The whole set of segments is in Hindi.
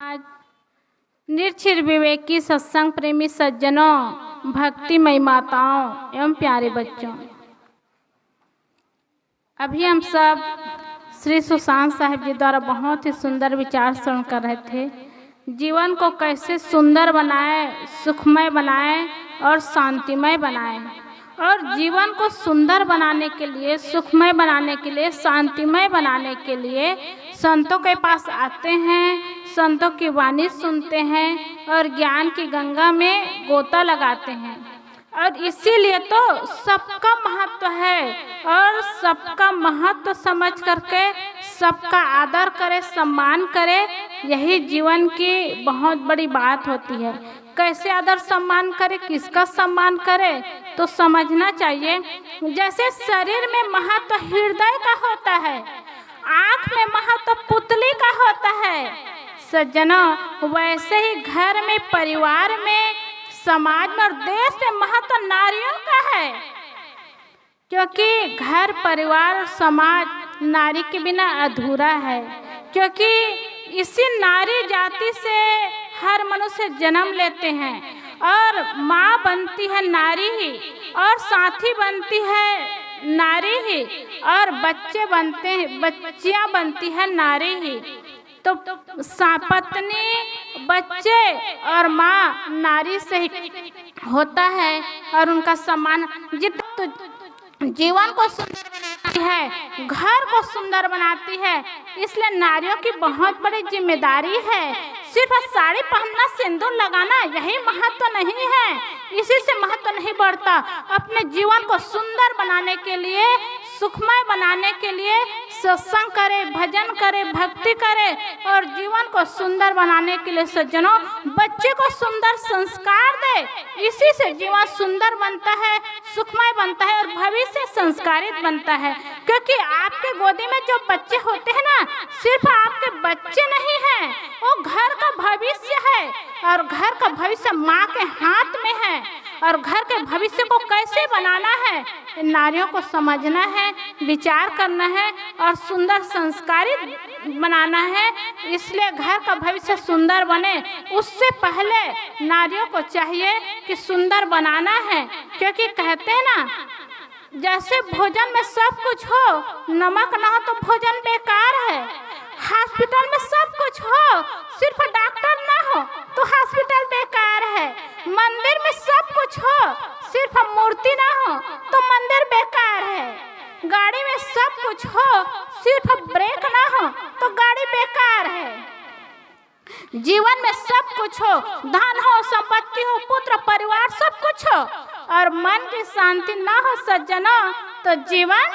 आज निरक्षर विवेकी सत्संग प्रेमी सज्जनों, भक्तिमयी माताओं एवं प्यारे बच्चों, अभी हम सब श्री सुशांत साहिब जी द्वारा बहुत ही सुंदर विचार श्रवण कर रहे थे। जीवन को कैसे सुंदर बनाए, सुखमय बनाए और शांतिमय बनाए। और जीवन को सुंदर बनाने के लिए, सुखमय बनाने के लिए, शांतिमय बनाने के लिए संतों के पास आते हैं, संतों की वाणी सुनते हैं और ज्ञान की गंगा में गोता लगाते हैं। और इसीलिए तो सबका महत्व है और सबका महत्व समझ करके सबका आदर करे, सम्मान करे, यही जीवन की बहुत बड़ी बात होती है। कैसे आदर सम्मान करे, किसका सम्मान करे, तो समझना चाहिए। जैसे शरीर में महत्व हृदय का होता है, आँख में महत्व पुतली का होता है सज्जनों, वैसे ही घर में, परिवार में, समाज में और देश में महत्व नारियों का है। क्योंकि घर, परिवार और समाज नारी के बिना अधूरा है। क्योंकि इसी नारी जाति से हर मनुष्य जन्म लेते हैं और माँ बनती है नारी ही, और साथी बनती है नारी ही, और बच्चे बनते हैं, बच्चियाँ बनती है नारी ही। तो पत्नी, बच्चे और माँ नारी से ही होता है और उनका सम्मान जीवन को सुंदर बनाती है, घर को सुंदर बनाती है। इसलिए नारियों की बहुत बड़ी जिम्मेदारी है। सिर्फ साड़ी पहनना, सिंदूर लगाना यही महत्व नहीं है, इसी से महत्व नहीं बढ़ता। अपने जीवन को सुंदर बनाने के लिए, सुखमय बनाने के लिए सत्संग करे, भजन करे, भक्ति करे और जीवन को सुंदर बनाने के लिए सज्जनों बच्चे को सुंदर संस्कार दे। इसी से जीवन सुंदर बनता है, सुखमय बनता है और भविष्य संस्कारित बनता है। क्योंकि आपके गोदी में जो बच्चे होते हैं ना, सिर्फ आपके बच्चे नहीं हैं, वो घर का भविष्य है और घर का भविष्य माँ के हाथ में है। और घर के भविष्य को कैसे बनाना है, नारियों को समझना है, विचार करना है और सुंदर संस्कारित बनाना है। इसलिए घर का भविष्य सुंदर बने, उससे पहले नारियों को चाहिए कि सुंदर बनाना है। क्योंकि कहते हैं ना, जैसे भोजन में सब कुछ हो, नमक ना हो तो भोजन बेकार है। हॉस्पिटल में सब कुछ हो, सिर्फ डॉक्टर ना हो तो हॉस्पिटल बेकार है। मंदिर में सब कुछ हो, सिर्फ मूर्ति ना हो तो मंदिर बेकार है। गाड़ी में सब कुछ हो, सिर्फ ब्रेक ना हो तो गाड़ी बेकार है। जीवन में सब कुछ हो, धन हो, संपत्ति हो, पुत्र, परिवार, सब कुछ हो, और मन की शांति ना हो सज्जनों तो जीवन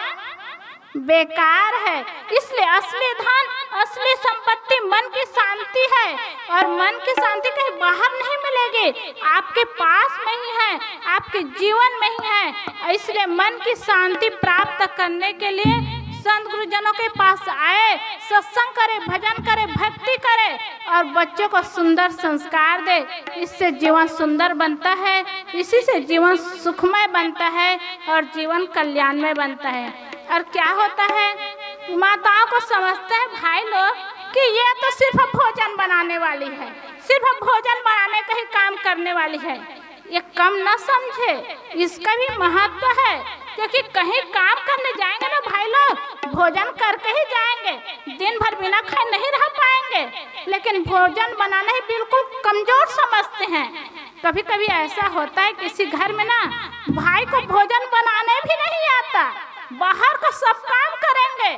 बेकार है। इसलिए असली धन, असली संपत्ति मन की शांति है, और मन की शांति कहीं बाहर नहीं मिलेगी, आपके पास में ही है, आपके जीवन में ही है। इसलिए मन की शांति प्राप्त करने के लिए संत गुरुजनों के पास आए, सत्संग करे, भजन करे, भक्ति करे और बच्चों को सुंदर संस्कार दे। इससे जीवन सुंदर बनता है, इसी से जीवन सुखमय बनता है और जीवन कल्याणमय बनता है। और क्या होता है, माताओं को समझते हैं भाई लोग कि ये तो सिर्फ भोजन बनाने वाली है, सिर्फ भोजन बनाने का ही काम करने वाली है। ये कम न समझे, इसका भी महत्व है। क्योंकि कहीं काम करने जाएंगे ना भाई लोग, भोजन करके ही जाएंगे, दिन भर बिना खाए नहीं रह पाएंगे। लेकिन भोजन बनाना ही बिल्कुल कमजोर समझते हैं। कभी कभी ऐसा होता है किसी घर में ना, भाई को भोजन बनाने भी नहीं आता, बाहर का सब काम करेंगे,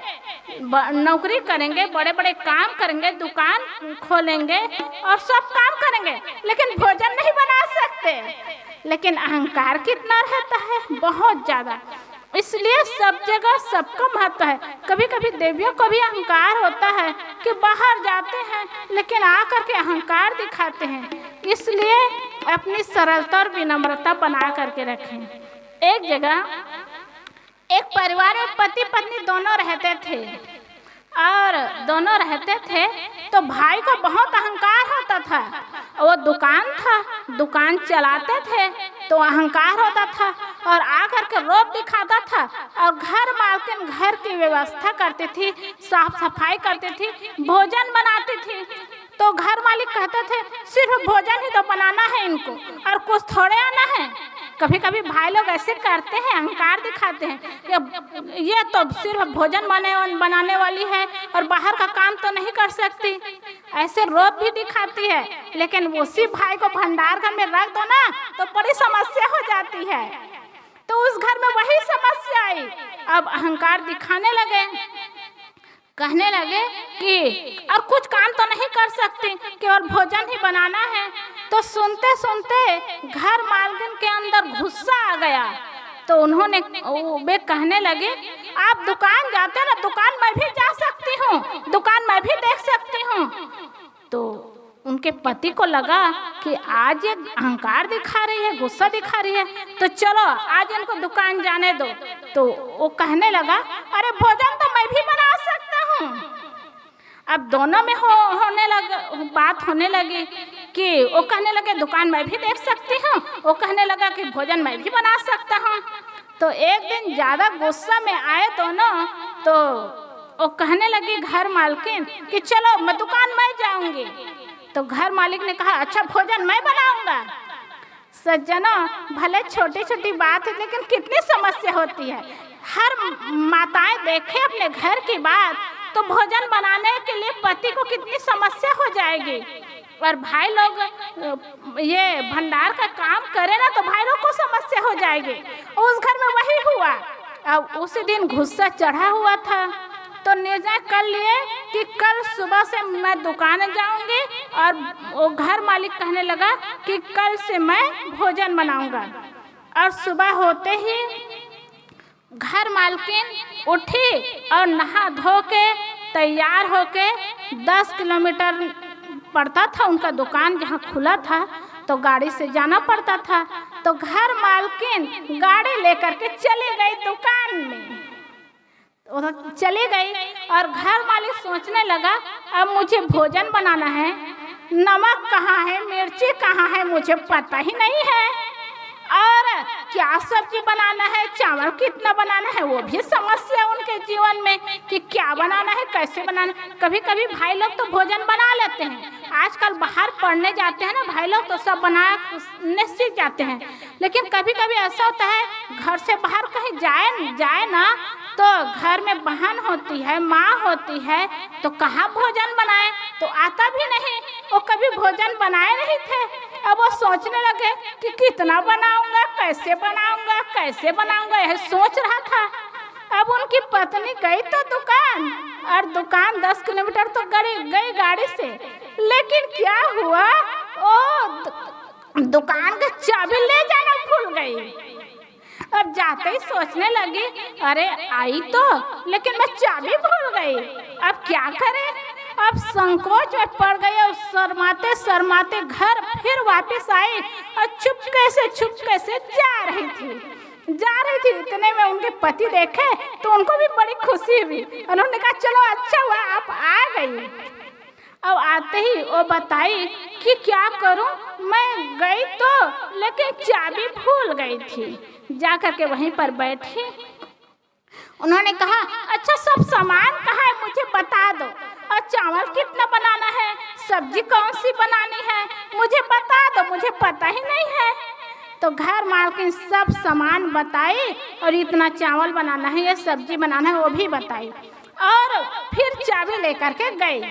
नौकरी करेंगे, बड़े बड़े काम करेंगे, दुकान खोलेंगे और सब काम करेंगे, लेकिन भोजन नहीं बना सकते। लेकिन अहंकार कितना रहता है, बहुत ज़्यादा। इसलिए सब जगह सबका महत्व है। कभी कभी देवियों को भी अहंकार होता है कि बाहर जाते हैं लेकिन आकर के अहंकार दिखाते हैं। इसलिए अपनी सरलता और विनम्रता बना करके रखें। एक जगह एक परिवार में पति पत्नी दोनों रहते थे, और दोनों रहते थे तो भाई को बहुत अहंकार होता था। वो दुकान था, दुकान चलाते थे तो अहंकार होता था और आकर के रोब दिखाता था। और घर मालकिन घर की व्यवस्था करती थी, साफ सफाई करती थी, भोजन बनाती थी, तो घर मालिक कहते थे सिर्फ भोजन ही तो बनाना है इनको और कुछ थोड़े आना है। कभी कभी भाई लोग ऐसे करते हैं, अहंकार दिखाते हैं, ये तो सिर्फ भोजन बनाने वाली है और बाहर का काम तो नहीं कर सकती, ऐसे रोब भी दिखाती है। लेकिन उसी भाई को भंडार घर में रख दो ना तो बड़ी समस्या हो जाती है। तो उस घर में वही समस्या आई। अब अहंकार दिखाने लगे, कहने लगे कि और कुछ काम तो नहीं कर सकती, केवल भोजन ही बनाना है। तो सुनते सुनते घर मालकिन के अंदर गुस्सा आ गया। तो उन्होंने वे कहने लगे आप दुकान जाते हैं ना, दुकान मैं भी जा सकती हूँ, दुकान मैं भी देख सकती हूँ। तो उनके पति को लगा कि आज ये अहंकार दिखा रही है, गुस्सा दिखा रही है, तो चलो आज इनको दुकान जाने दो। तो वो कहने लगा अरे भोजन तो मैं भी बना सकता हूँ। अब दोनों में बात होने लगी कि वो कहने लगे दुकान मैं भी देख सकती हूँ, वो कहने लगा कि भोजन मैं भी बना सकता हूँ। तो एक दिन ज़्यादा गुस्सा में आए दोनों, तो वो कहने लगी घर मालकिन कि चलो मैं दुकान में जाऊंगी। तो घर मालिक ने कहा अच्छा भोजन मैं बनाऊंगा। सज्जनों, भले छोटी छोटी बात है लेकिन कितनी समस्या होती है। हर माताएं देखें अपने घर की बात, तो भोजन बनाने के लिए पति को कितनी समस्या हो जाएगी। और भाई लोग ये भंडार का काम करे ना तो भाई लोग को समस्या हो जाएगी। उस घर में वही हुआ। अब उसी दिन गुस्सा चढ़ा हुआ था, तो निर्णय कर लिए कि कल सुबह से मैं दुकान जाऊंगी। और वो घर मालिक कहने लगा कि कल से मैं भोजन बनाऊंगा। और सुबह होते ही घर मालकिन उठी और नहा धो के तैयार होके 10 किलोमीटर पड़ता था उनका दुकान जहाँ खुला था, तो गाड़ी से जाना पड़ता था। तो घर मालकिन गाड़ी लेकर के चली गई दुकान में, चली गई। और घर मालिक सोचने लगा अब मुझे भोजन बनाना है, नमक कहाँ है, मिर्ची कहाँ है, मुझे पता ही नहीं है, और क्या सब्जी बनाना है, चावल कितना बनाना है, वो भी समस्या उनके जीवन में कि क्या बनाना है, कैसे बनाना। कभी कभी भाई लोग तो भोजन बना लेते हैं, आजकल बाहर पढ़ने जाते हैं ना भाई लोग, तो सब बनाने सीख जाते हैं। लेकिन कभी कभी ऐसा होता है घर से बाहर कहीं जाए ना, तो घर में बहन होती है, माँ होती है, तो कहाँ भोजन बनाए, तो आता भी नहीं, वो कभी भोजन बनाए नहीं थे। अब वो सोचने लगे कि कितना बनाऊंगा, कैसे बनाऊंगा, यह सोच रहा था। अब उनकी पत्नी गई तो दुकान, और दुकान 10 किलोमीटर तो गई गाड़ी से, लेकिन क्या हुआ, ओ दुकान का चाबी ले जाना भूल गई। अब जाते ही सोचने लगी अरे आई तो, लेकिन मैं चाबी भूल गई, अब क्या करें। अब संकोच में पड़ गई और शर्माते शर्माते घर फिर वापस आई और चुपके से जा रही थी। इतने में उनके पति देखे तो उनको भी बड़ी खुशी हुई। उन्होंने कहा चलो अच्छा हुआ आप आ गई। अब आते ही वो बताई कि क्या करूं, मैं गई तो लेकिन चाबी भूल गई थी। जा करके वहीं पर बैठी। उन्होंने कहा अच्छा सब सामान कहाँ है मुझे बता दो, और चावल कितना बनाना है, सब्जी कौन सी बनानी है, मुझे बता दो, मुझे पता ही नहीं है। तो घर मालकिन सब सामान बताई और इतना चावल बनाना है, ये सब्जी बनाना है वो भी बताई, और फिर चाबी लेकर के गई।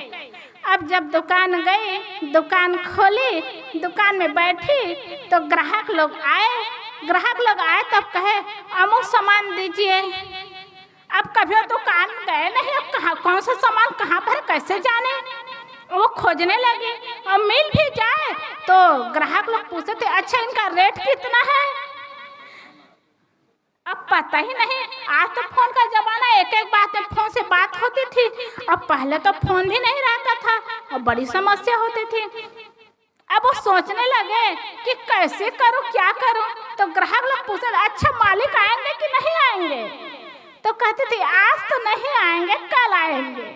अब जब दुकान गई, दुकान खोली, दुकान में बैठी तो ग्राहक लोग आए तब कहे अमुक सामान दीजिए। अब कभी दुकान गए नहीं, अब कहाँ कौन सा सामान कहाँ पर कैसे जाने, वो खोजने लगे। और मिल भी जाए तो ग्राहक लोग पूछते थे अच्छा इनका रेट कितना है, अब पता ही नहीं। आज तो फोन का जमाना, एक बात में फोन से बात होती थी, अब पहले तो फोन भी नहीं रहता था और बड़ी समस्या होती थी। अब वो सोचने लगे कि कैसे करूं, क्या करूं। तो ग्राहक लोग पूछते अच्छा मालिक आएंगे कि नहीं आएंगे, तो कहते थे आज तो नहीं आएंगे, कल आएंगे।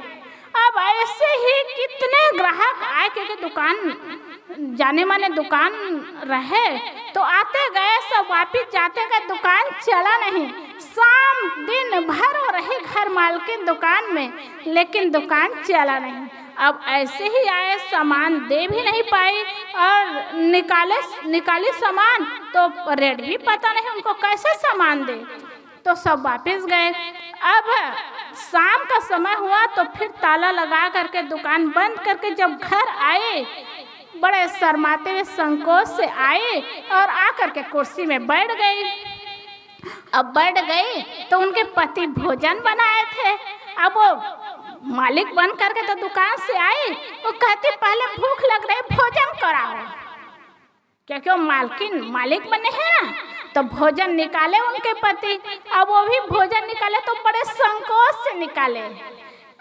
अब ऐसे ही कितने ग्राहक आए, क्योंकि दुकान जाने माने दुकान रहे तो आते गए सब, वापिस जाते गए, दुकान चला नहीं। शाम दिन भर वो रही घर मालकिन दुकान में, लेकिन दुकान चला नहीं। अब ऐसे ही आए, सामान दे भी नहीं पाई और निकाली सामान तो रेट भी पता नहीं उनको, कैसे सामान दे, तो सब वापस गए। अब शाम का समय हुआ तो फिर ताला लगा करके दुकान बंद करके जब घर आए, बड़े शर्माते हुए संकोच से आए और आकर के कुर्सी में बैठ गई। अब बैठ गई तो उनके पति भोजन बनाए थे। अब वो मालिक बन करके तो दुकान से आई, वो कहती पहले भूख लग रही, भोजन कराओ, क्योंकि वो मालिक बने हैं ना, तो भोजन निकाले उनके पति। अब वो भी भोजन निकाले तो बड़े संकोच से निकाले।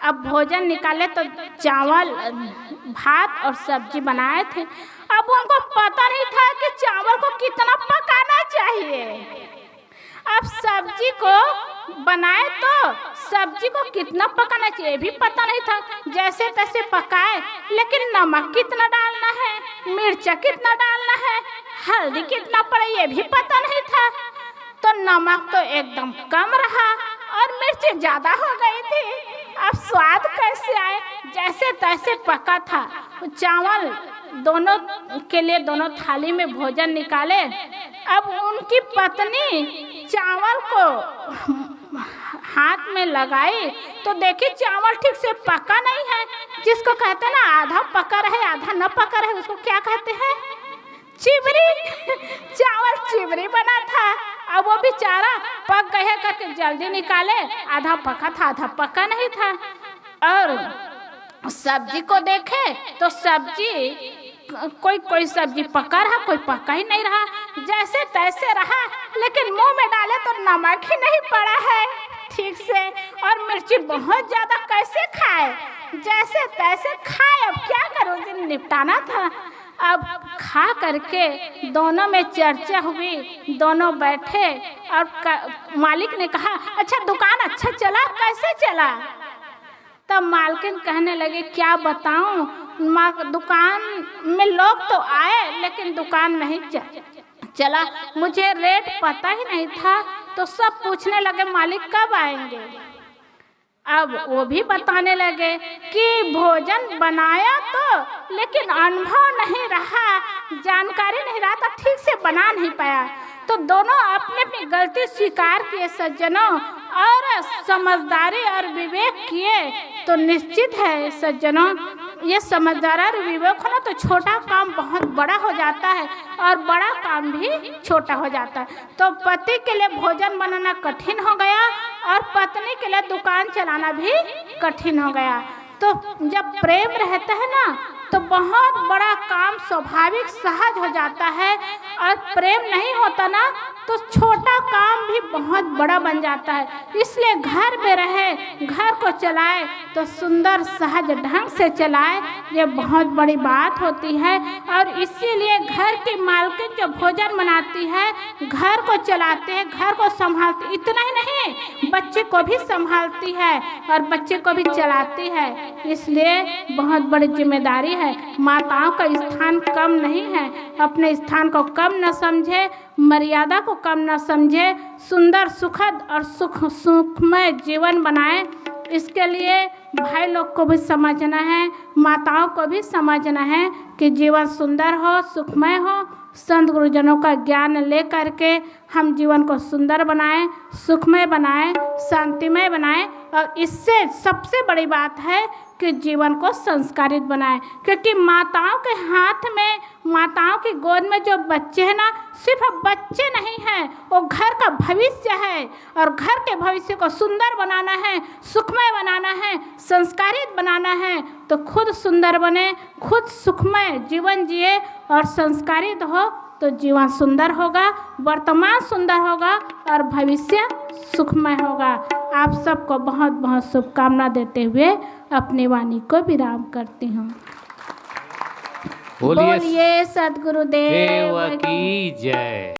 अब भोजन निकाले तो चावल, भात और सब्जी बनाए थे। अब उनको पता नहीं था कि चावल को कितना पकाना चाहिए। अब सब्जी को बनाए तो सब्जी को कितना पकाना चाहिए भी पता नहीं था, जैसे तैसे पकाए, लेकिन नमक कितना डालना है, मिर्चा कितना डालना है, हल्दी कितना पड़े ये भी पता नहीं था। तो नमक तो एकदम कम रहा और मिर्च ज़्यादा हो गई थी। अब स्वाद कैसे आए, जैसे तैसे पका था। चावल दोनों के लिए दोनों थाली में भोजन निकाले। अब उनकी पत्नी चावल को हाथ में लगाई तो देखी चावल ठीक से पका नहीं है। जिसको कहते हैं ना आधा पका रहे आधा न पका रहे, उसको क्या कहते हैं, चिबरी। चावल चिबरी बना था। अब वो बेचारा पक गए करके जल्दी निकाले, आधा पका था आधा पका नहीं था। और सब्जी को देखे तो सब्जी कोई सब्जी पका रहा, कोई पका ही नहीं रहा, जैसे तैसे रहा, लेकिन मुंह में डाले तो नमक ही नहीं पड़ा है ठीक से, और मिर्ची बहुत ज़्यादा, कैसे खाए, जैसे तैसे खाए। अब क्या करो, दिन निपटाना था। अब खा करके दोनों में चर्चा हुई, दोनों बैठे और मालिक ने कहा अच्छा दुकान अच्छा चला, कैसे चला। तब मालकिन कहने लगे क्या बताऊं, दुकान में लोग तो आए लेकिन दुकान नहीं चला, मुझे रेट पता ही नहीं था, तो सब पूछने लगे मालिक कब आएंगे। अब वो भी बताने लगे कि भोजन बनाया तो, लेकिन अनुभव नहीं रहा, जानकारी नहीं रहा, तो ठीक से बना नहीं पाया। तो दोनों अपने अपनी गलती स्वीकार किए सज्जनों, और समझदारी और विवेक किए तो निश्चित है सज्जनों, ये समझदारी और विवेक होना तो छोटा काम बहुत बड़ा हो जाता है और बड़ा काम भी छोटा हो जाता है। तो पति के लिए भोजन बनाना कठिन हो गया और पत्नी के लिए दुकान चलाना भी कठिन हो गया। तो जब प्रेम रहता है ना तो बहुत बड़ा काम स्वाभाविक सहज हो जाता है, और प्रेम नहीं होता ना तो छोटा काम भी बहुत बड़ा बन जाता है। इसलिए घर में रहे, घर को चलाए तो सुंदर सहज ढंग से चलाए, ये बहुत बड़ी बात होती है। और इसीलिए घर की मालकिन जो भोजन बनाती है, घर को चलाते हैं, घर को संभालती, इतना ही नहीं बच्चे को भी संभालती है और बच्चे को भी चलाती है। इसलिए बहुत बड़ी जिम्मेदारी है। माताओं का स्थान कम नहीं है, अपने स्थान को कम न समझे, मर्यादा को कम न समझे, सुंदर सुखद और सुखमय जीवन बनाए। इसके लिए भाई लोग को भी समझना है, माताओं को भी समझना है कि जीवन सुंदर हो, सुखमय हो। संत गुरुजनों का ज्ञान ले करके हम जीवन को सुंदर बनाएं, सुखमय बनाएं, शांतिमय बनाएं, और इससे सबसे बड़ी बात है कि जीवन को संस्कारित बनाएं। क्योंकि माताओं के हाथ में, माताओं की गोद में जो बच्चे हैं ना, सिर्फ बच्चे नहीं हैं, वो घर का भविष्य है, और घर के भविष्य को सुंदर बनाना है, सुखमय बनाना है, संस्कारित बनाना है। तो खुद सुंदर बने, खुद सुखमय जीवन जिए और संस्कारित हो तो जीवन सुंदर होगा, वर्तमान सुंदर होगा और भविष्य सुखमय होगा। आप सबको बहुत बहुत शुभकामना देते हुए अपनी वाणी को विराम करती हूँ। बोलिए बोलिए सद्गुरुदेव की जय।